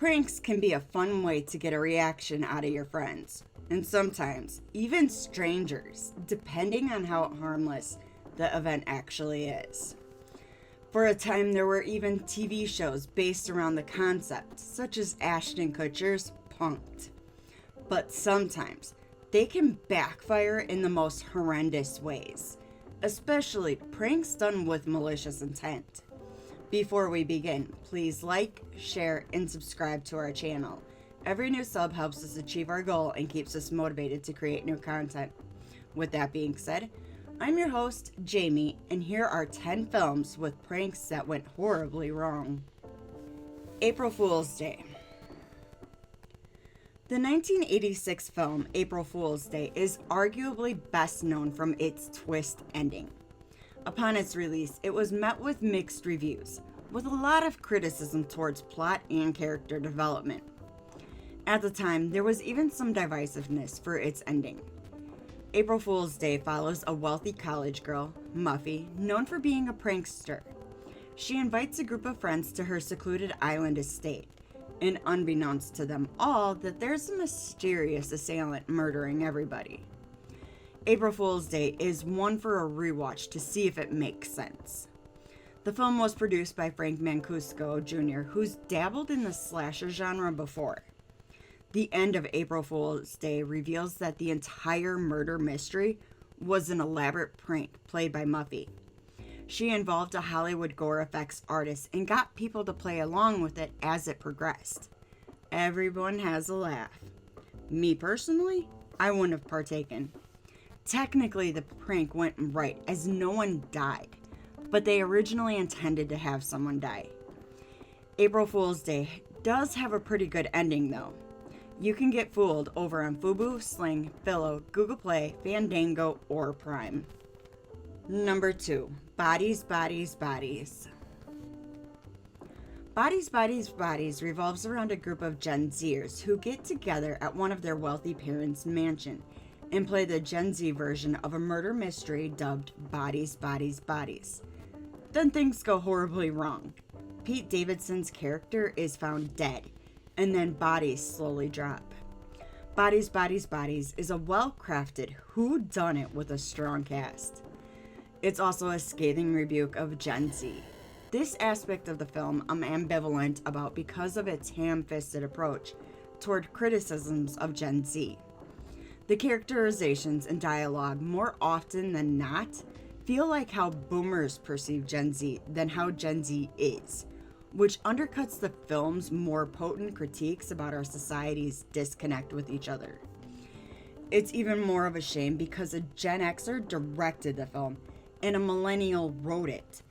Pranks can be a fun way to get a reaction out of your friends, and sometimes even strangers, depending on how harmless the event actually is. For a time, there were even TV shows based around the concept, such as Ashton Kutcher's Punk'd. But sometimes, they can backfire in the most horrendous ways, especially pranks done with malicious intent. Before we begin, please like, share, and subscribe to our channel. Every new sub helps us achieve our goal and keeps us motivated to create new content. With that being said, I'm your host, Jamie, and here are 10 films with pranks that went horribly wrong. April Fool's Day. The 1986 film April Fool's Day is arguably best known from its twist ending. Upon its release, it was met with mixed reviews, with a lot of criticism towards plot and character development. At the time, there was even some divisiveness for its ending. April Fool's Day follows a wealthy college girl, Muffy, known for being a prankster. She invites a group of friends to her secluded island estate, and unbeknownst to them all, that there's a mysterious assailant murdering everybody. April Fool's Day is one for a rewatch to see if it makes sense. The film was produced by Frank Mancuso Jr., who's dabbled in the slasher genre before. The end of April Fool's Day reveals that the entire murder mystery was an elaborate prank played by Muffy. She involved a Hollywood gore effects artist and got people to play along with it as it progressed. Everyone has a laugh. Me personally, I wouldn't have partaken. Technically, the prank went right as no one died, but they originally intended to have someone die. April Fool's Day does have a pretty good ending though. You can get fooled over on Fubo, Sling, Philo, Google Play, Fandango, or Prime. Number 2. Bodies, Bodies, Bodies. Bodies, Bodies, Bodies revolves around a group of Gen Zers who get together at one of their wealthy parents' mansion and play the Gen Z version of a murder mystery dubbed Bodies, Bodies, Bodies. Then things go horribly wrong. Pete Davidson's character is found dead, and then bodies slowly drop. Bodies, Bodies, Bodies is a well-crafted whodunit with a strong cast. It's also a scathing rebuke of Gen Z. This aspect of the film I'm ambivalent about because of its ham-fisted approach toward criticisms of Gen Z. The characterizations and dialogue more often than not feel like how boomers perceive Gen Z than how Gen Z is, which undercuts the film's more potent critiques about our society's disconnect with each other. It's even more of a shame because a Gen Xer directed the film and a millennial wrote it,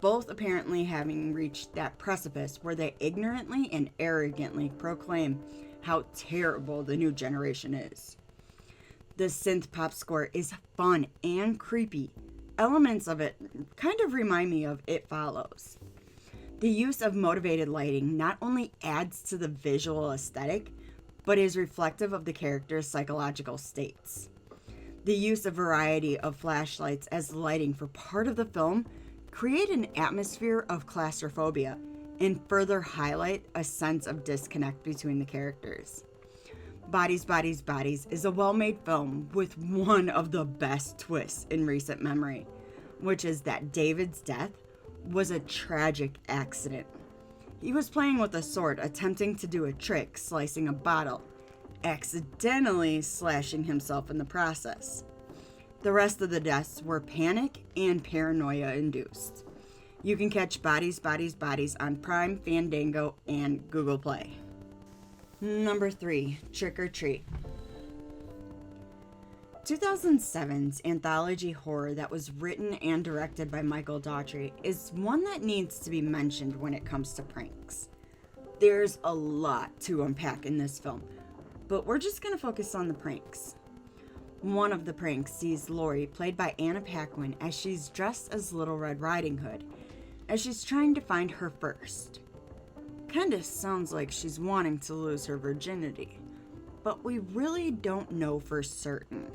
both apparently having reached that precipice where they ignorantly and arrogantly proclaim how terrible the new generation is. The synth pop score is fun and creepy. Elements of it kind of remind me of It Follows. The use of motivated lighting not only adds to the visual aesthetic, but is reflective of the character's psychological states. The use of variety of flashlights as lighting for part of the film create an atmosphere of claustrophobia and further highlight a sense of disconnect between the characters. Bodies, Bodies, Bodies is a well-made film with one of the best twists in recent memory, which is that David's death was a tragic accident. He was playing with a sword, attempting to do a trick, slicing a bottle, accidentally slashing himself in the process. The rest of the deaths were panic and paranoia induced. You can catch Bodies, Bodies, Bodies on Prime, Fandango, and Google Play. Number 3. Trick or Treat. 2007's anthology horror that was written and directed by Michael Daughtry is one that needs to be mentioned when it comes to pranks. There's a lot to unpack in this film, but we're just going to focus on the pranks. One of the pranks sees Laurie, played by Anna Paquin, as she's dressed as Little Red Riding Hood, as she's trying to find her first. Kinda sounds like she's wanting to lose her virginity, but we really don't know for certain.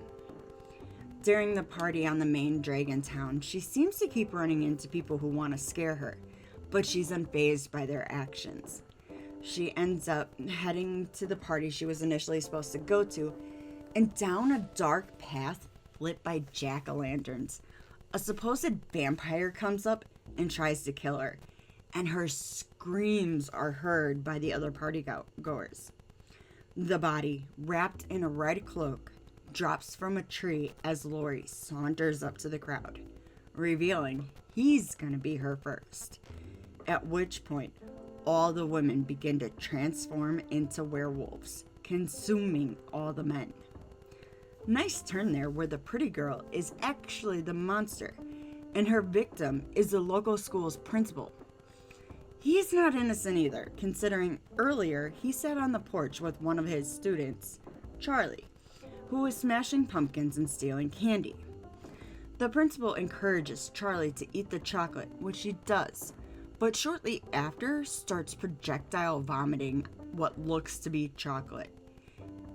During the party on the main Dragon Town, she seems to keep running into people who want to scare her, but she's unfazed by their actions. She ends up heading to the party she was initially supposed to go to, and down a dark path lit by jack-o'-lanterns, a supposed vampire comes up and tries to kill her, and her screams are heard by the other party-goers. The body, wrapped in a red cloak, drops from a tree as Laurie saunters up to the crowd, revealing he's gonna be her first. At which point, all the women begin to transform into werewolves, consuming all the men. Nice turn there, where the pretty girl is actually the monster, and her victim is the local school's principal. He's not innocent either, considering earlier he sat on the porch with one of his students, Charlie, who was smashing pumpkins and stealing candy. The principal encourages Charlie to eat the chocolate, which he does, but shortly after starts projectile vomiting what looks to be chocolate.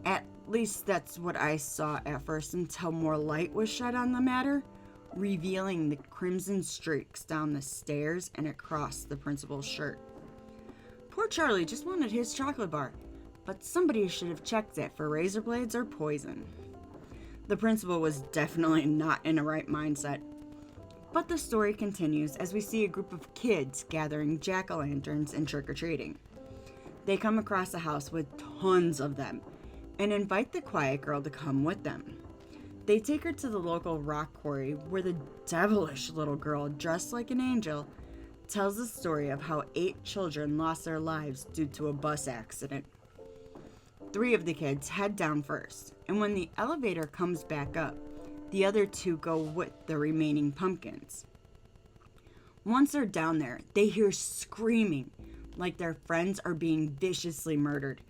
At least that's what I saw at first, until more light was shed on the matter, revealing the crimson streaks down the stairs and across the principal's shirt. Poor Charlie just wanted his chocolate bar, but somebody should have checked it for razor blades or poison. The principal was definitely not in the right mindset. But the story continues as we see a group of kids gathering jack-o'-lanterns and trick-or-treating. They come across a house with tons of them and invite the quiet girl to come with them. They take her to the local rock quarry, where the devilish little girl, dressed like an angel, tells the story of how 8 children lost their lives due to a bus accident. 3 of the kids head down first, and when the elevator comes back up, the other 2 go with the remaining pumpkins. Once they're down there, they hear screaming like their friends are being viciously murdered,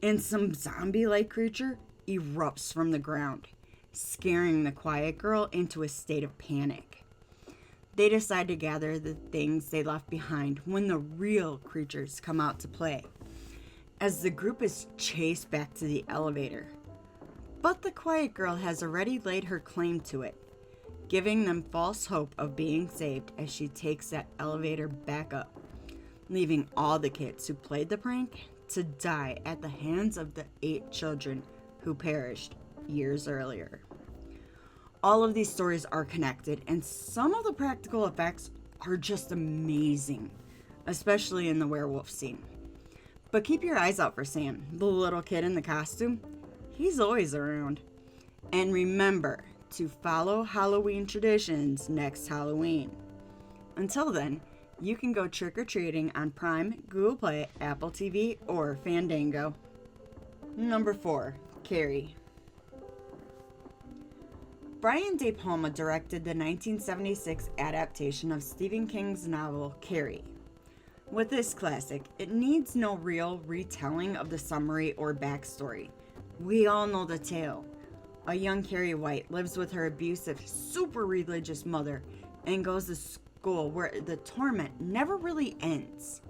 and some zombie-like creature erupts from the ground, scaring the quiet girl into a state of panic. They decide to gather the things they left behind when the real creatures come out to play, as the group is chased back to the elevator. But the quiet girl has already laid her claim to it, giving them false hope of being saved as she takes that elevator back up, leaving all the kids who played the prank to die at the hands of the 8 children who perished years earlier. All of these stories are connected, and some of the practical effects are just amazing, especially in the werewolf scene. But keep your eyes out for Sam, the little kid in the costume. He's always around. And remember to follow Halloween traditions next Halloween. Until then, you can go trick-or-treating on Prime, Google Play, Apple TV, or Fandango. Number 4, Carrie. Brian De Palma directed the 1976 adaptation of Stephen King's novel Carrie. With this classic, it needs no real retelling of the summary or backstory. We all know the tale. A young Carrie White lives with her abusive, super religious mother and goes to school where the torment never really ends.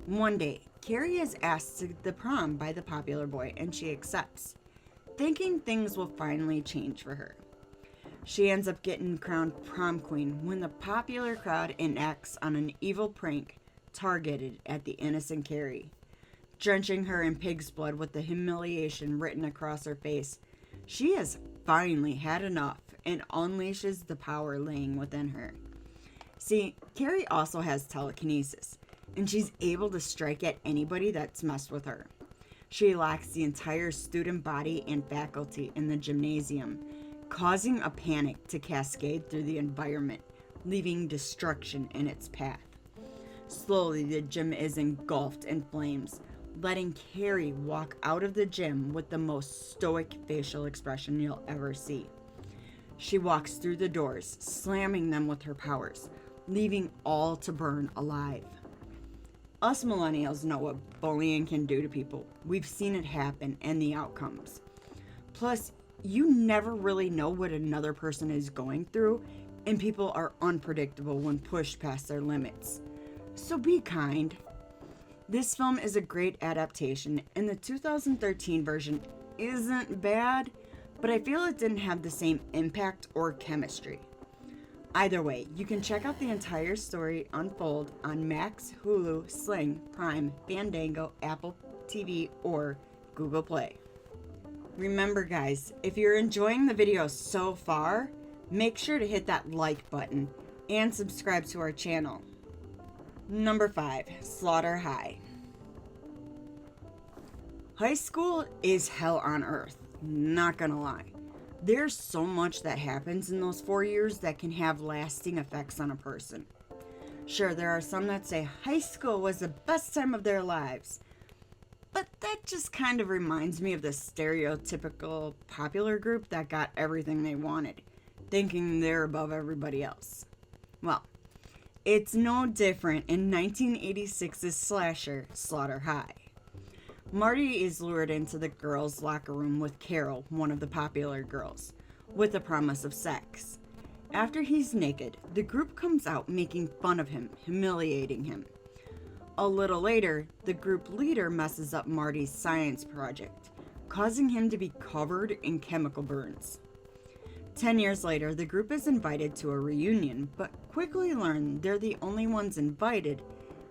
One day, Carrie is asked to the prom by the popular boy, and she accepts, thinking things will finally change for her. She ends up getting crowned prom queen when the popular crowd enacts on an evil prank targeted at the innocent Carrie, drenching her in pig's blood with the humiliation written across her face. She has finally had enough and unleashes the power laying within her. See, Carrie also has telekinesis, and she's able to strike at anybody that's messed with her. She locks the entire student body and faculty in the gymnasium, causing a panic to cascade through the environment, leaving destruction in its path. Slowly, the gym is engulfed in flames, letting Carrie walk out of the gym with the most stoic facial expression you'll ever see. She walks through the doors, slamming them with her powers, leaving all to burn alive. Us millennials know what bullying can do to people. We've seen it happen and the outcomes. Plus, you never really know what another person is going through, and people are unpredictable when pushed past their limits. So be kind. This film is a great adaptation, and the 2013 version isn't bad, but I feel it didn't have the same impact or chemistry. Either way, you can check out the entire story unfold on Max, Hulu, Sling, Prime, Fandango, Apple TV, or Google Play. Remember guys, if you're enjoying the video so far, make sure to hit that like button and subscribe to our channel. Number 5, Slaughter High. High school is hell on earth, not gonna lie. There's so much that happens in those 4 years that can have lasting effects on a person. Sure, there are some that say high school was the best time of their lives, but that just kind of reminds me of the stereotypical popular group that got everything they wanted, thinking they're above everybody else. Well, it's no different in 1986's slasher, Slaughter High. Marty is lured into the girls' locker room with Carol, one of the popular girls, with the promise of sex. After he's naked, the group comes out making fun of him, humiliating him. A little later, the group leader messes up Marty's science project, causing him to be covered in chemical burns. 10 years later, the group is invited to a reunion, but quickly learn they're the only ones invited,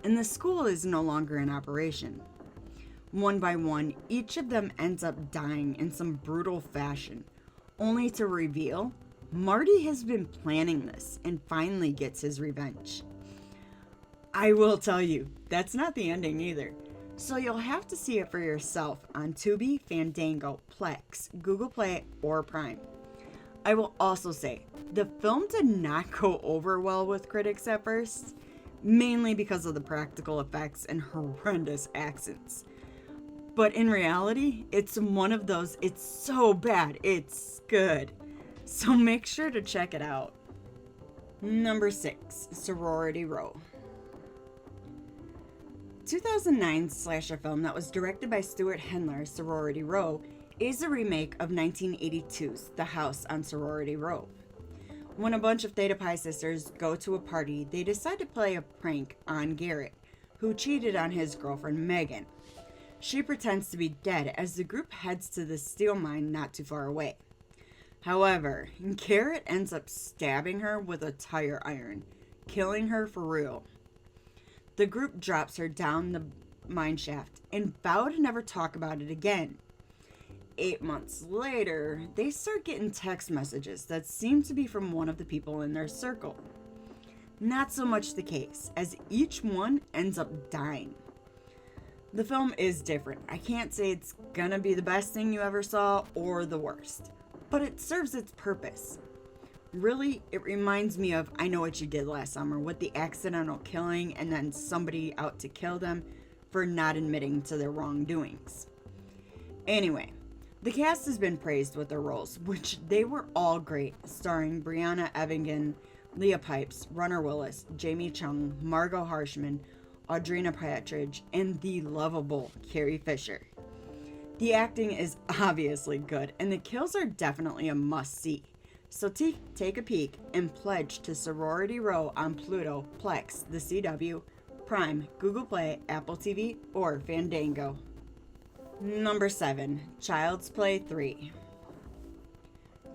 and the school is no longer in operation. One by one, each of them ends up dying in some brutal fashion, only to reveal Marty has been planning this and finally gets his revenge. I will tell you, that's not the ending either, so you'll have to see it for yourself on Tubi, Fandango, Plex, Google Play, or Prime. I will also say, the film did not go over well with critics at first, mainly because of the practical effects and horrendous accents. But in reality, it's one of those, it's so bad, it's good. So make sure to check it out. Number 6, Sorority Row. 2009 slasher film that was directed by Stuart Hendler, Sorority Row, is a remake of 1982's The House on Sorority Row. When a bunch of Theta Pi sisters go to a party, they decide to play a prank on Garrett, who cheated on his girlfriend Megan. She pretends to be dead as the group heads to the steel mine not too far away. However, Garrett ends up stabbing her with a tire iron, killing her for real. The group drops her down the mine shaft and vow to never talk about it again. 8 months later, they start getting text messages that seem to be from one of the people in their circle. Not so much the case, as each one ends up dying. The film is different. I can't say it's gonna be the best thing you ever saw or the worst, but it serves its purpose. Really, it reminds me of I Know What You Did Last Summer with the accidental killing and then somebody out to kill them for not admitting to their wrongdoings. Anyway, the cast has been praised with their roles, which they were all great, starring Brianna Evigan, Leah Pipes, Runner Willis, Jamie Chung, Margot Harshman, Audrina Patridge, and the lovable Carrie Fisher. The acting is obviously good, and the kills are definitely a must-see. So take a peek and pledge to Sorority Row on Pluto, Plex, The CW, Prime, Google Play, Apple TV, or Fandango. Number 7, Child's Play 3.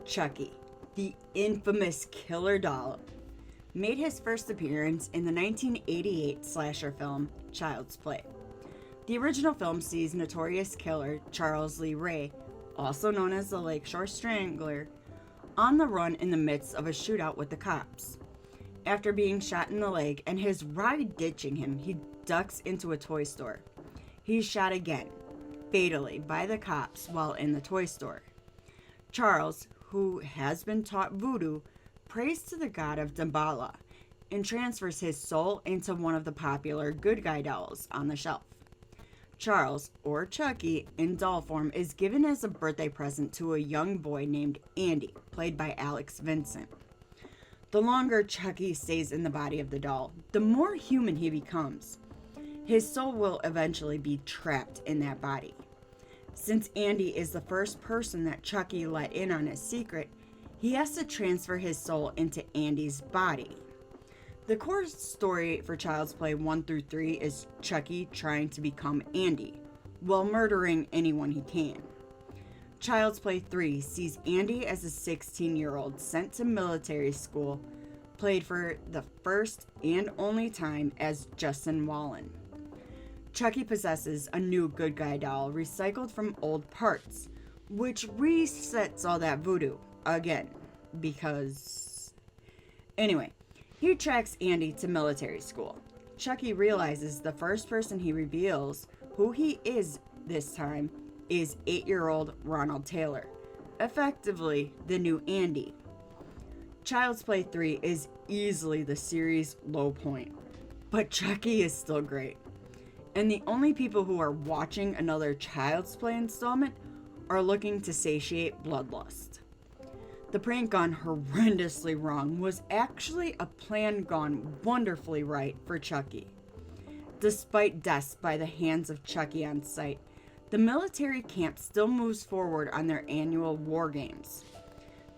Chucky, the infamous killer doll, made his first appearance in the 1988 slasher film Child's Play. The original film sees notorious killer Charles Lee Ray, also known as the Lakeshore Strangler, on the run in the midst of a shootout with the cops. After being shot in the leg and his ride ditching him, he ducks into a toy store. He's shot again, fatally, by the cops while in the toy store. Charles, who has been taught voodoo, prays to the god of Damballa and transfers his soul into one of the popular good guy dolls on the shelf. Charles, or Chucky, in doll form, is given as a birthday present to a young boy named Andy, played by Alex Vincent. The longer Chucky stays in the body of the doll, the more human he becomes. His soul will eventually be trapped in that body. Since Andy is the first person that Chucky let in on his secret, he has to transfer his soul into Andy's body. The core story for Child's Play 1 through 3 is Chucky trying to become Andy, while murdering anyone he can. Child's Play 3 sees Andy as a 16-year-old sent to military school, played for the first and only time as Justin Wallen. Chucky possesses a new good guy doll recycled from old parts, which resets all that voodoo again, because... Anyway, he tracks Andy to military school. Chucky realizes the first person he reveals who he is this time is 8-year-old Ronald Taylor, effectively the new Andy. Child's Play 3 is easily the series' low point, but Chucky is still great. And the only people who are watching another Child's Play installment are looking to satiate bloodlust. The prank gone horrendously wrong was actually a plan gone wonderfully right for Chucky. Despite deaths by the hands of Chucky on sight, the military camp still moves forward on their annual war games.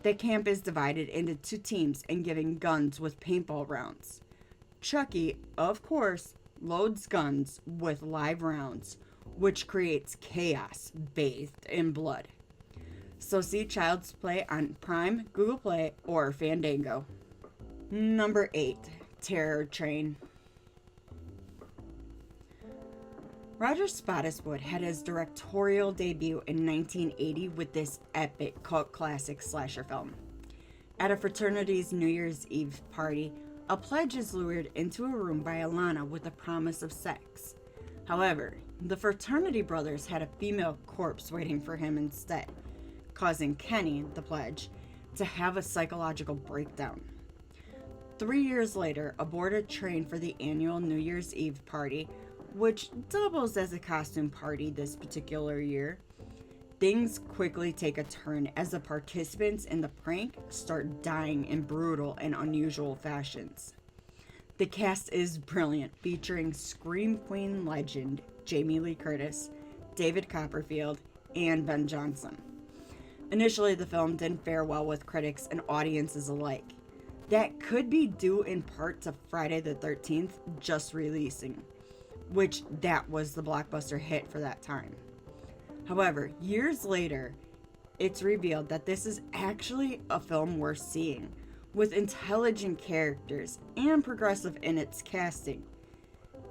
The camp is divided into 2 teams and given guns with paintball rounds. Chucky, of course, loads guns with live rounds, which creates chaos bathed in blood. So see Child's Play on Prime, Google Play, or Fandango. Number 8, Terror Train. Roger Spottiswoode had his directorial debut in 1980 with this epic cult classic slasher film. At a fraternity's New Year's Eve party, a pledge is lured into a room by Alana with the promise of sex. However, the fraternity brothers had a female corpse waiting for him instead, causing Kenny, the pledge, to have a psychological breakdown. 3 years later, aboard a train for the annual New Year's Eve party, which doubles as a costume party this particular year, things quickly take a turn as the participants in the prank start dying in brutal and unusual fashions. The cast is brilliant, featuring Scream Queen legend Jamie Lee Curtis, David Copperfield, and Ben Johnson. Initially, the film didn't fare well with critics and audiences alike. That could be due in part to Friday the 13th just releasing, which that was the blockbuster hit for that time. However, years later, it's revealed that this is actually a film worth seeing, with intelligent characters and progressive in its casting.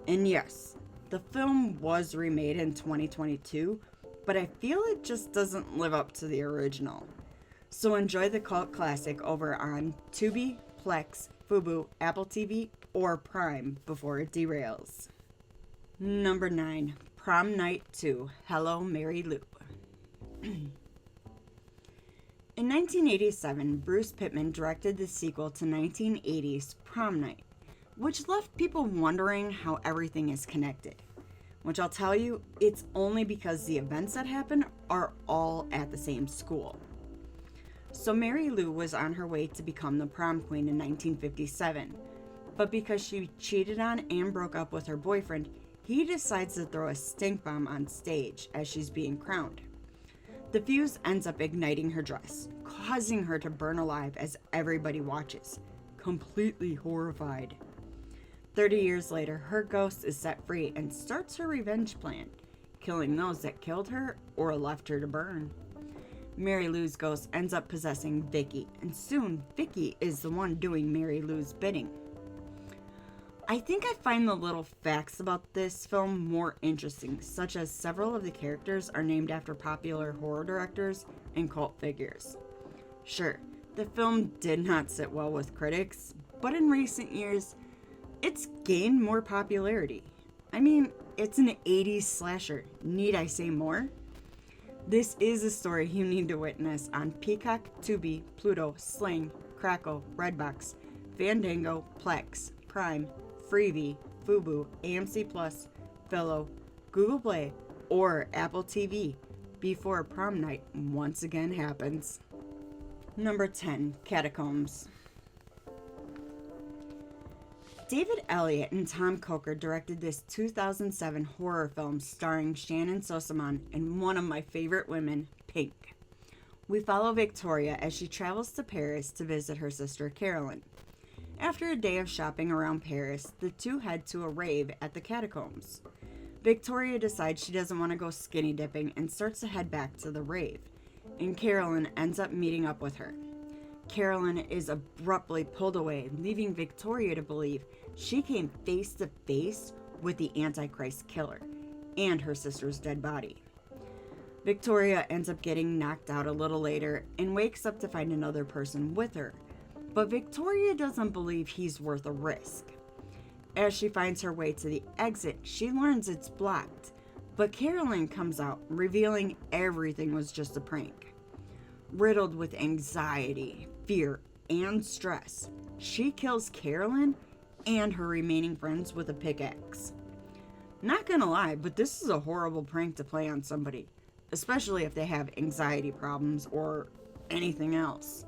And yes, the film was remade in 2022, but I feel it just doesn't live up to the original. So enjoy the cult classic over on Tubi, Plex, Fubu, Apple TV, or Prime before it derails. Number 9, Prom Night 2, Hello, Mary Lou. In 1987, Bruce Pittman directed the sequel to 1980's Prom Night, which left people wondering how everything is connected. Which I'll tell you, it's only because the events that happen are all at the same school. So Mary Lou was on her way to become the prom queen in 1957, but because she cheated on and broke up with her boyfriend, he decides to throw a stink bomb on stage as she's being crowned. The fuse ends up igniting her dress, causing her to burn alive as everybody watches, completely horrified. 30 years later, her ghost is set free and starts her revenge plan, killing those that killed her or left her to burn. Mary Lou's ghost ends up possessing Vicky, and soon Vicky is the one doing Mary Lou's bidding. I think I find the little facts about this film more interesting, such as several of the characters are named after popular horror directors and cult figures. Sure, the film did not sit well with critics, but in recent years, it's gained more popularity. I mean, it's an 80s slasher. Need I say more? This is a story you need to witness on Peacock, Tubi, Pluto, Sling, Crackle, Redbox, Fandango, Plex, Prime, Freevee, Fubu, AMC Plus, Philo, Google Play, or Apple TV before prom night once again happens. Number 10, Catacombs. David Elliott and Tom Coker directed this 2007 horror film starring Shannon Sossamon and one of my favorite women, Pink. We follow Victoria as she travels to Paris to visit her sister Carolyn. After a day of shopping around Paris, the two head to a rave at the catacombs. Victoria decides she doesn't want to go skinny dipping and starts to head back to the rave, and Carolyn ends up meeting up with her. Carolyn is abruptly pulled away, leaving Victoria to believe she came face to face with the Antichrist killer and her sister's dead body. Victoria ends up getting knocked out a little later and wakes up to find another person with her, but Victoria doesn't believe he's worth a risk. As she finds her way to the exit, she learns it's blocked, but Carolyn comes out, revealing everything was just a prank. Riddled with anxiety, fear, and stress, she kills Carolyn and her remaining friends with a pickaxe. Not gonna lie, but this is a horrible prank to play on somebody, especially if they have anxiety problems or anything else.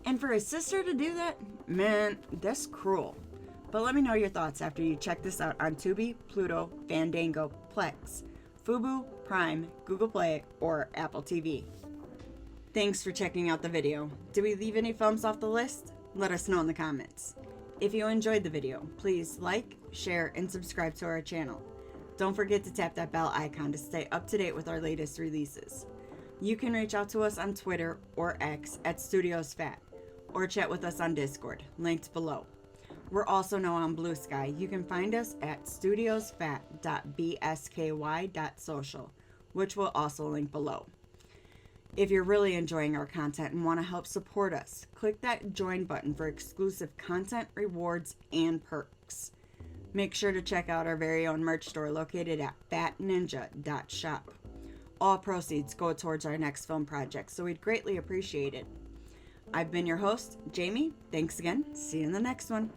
And for a sister to do that, man, that's cruel. But let me know your thoughts after you check this out on Tubi, Pluto, Fandango, Plex, Fubo, Prime, Google Play, or Apple TV. Thanks for checking out the video. Did we leave any films off the list? Let us know in the comments. If you enjoyed the video, please like, share, and subscribe to our channel. Don't forget to tap that bell icon to stay up to date with our latest releases. You can reach out to us on Twitter or X at StudiosFat, or chat with us on Discord, linked below. We're also now on Blue Sky. You can find us at studiosfat.bsky.social, which will also link below. If you're really enjoying our content and want to help support us, click that join button for exclusive content, rewards, and perks. Make sure to check out our very own merch store located at fatninja.shop. All proceeds go towards our next film project, so we'd greatly appreciate it. I've been your host, Jamie. Thanks again. See you in the next one.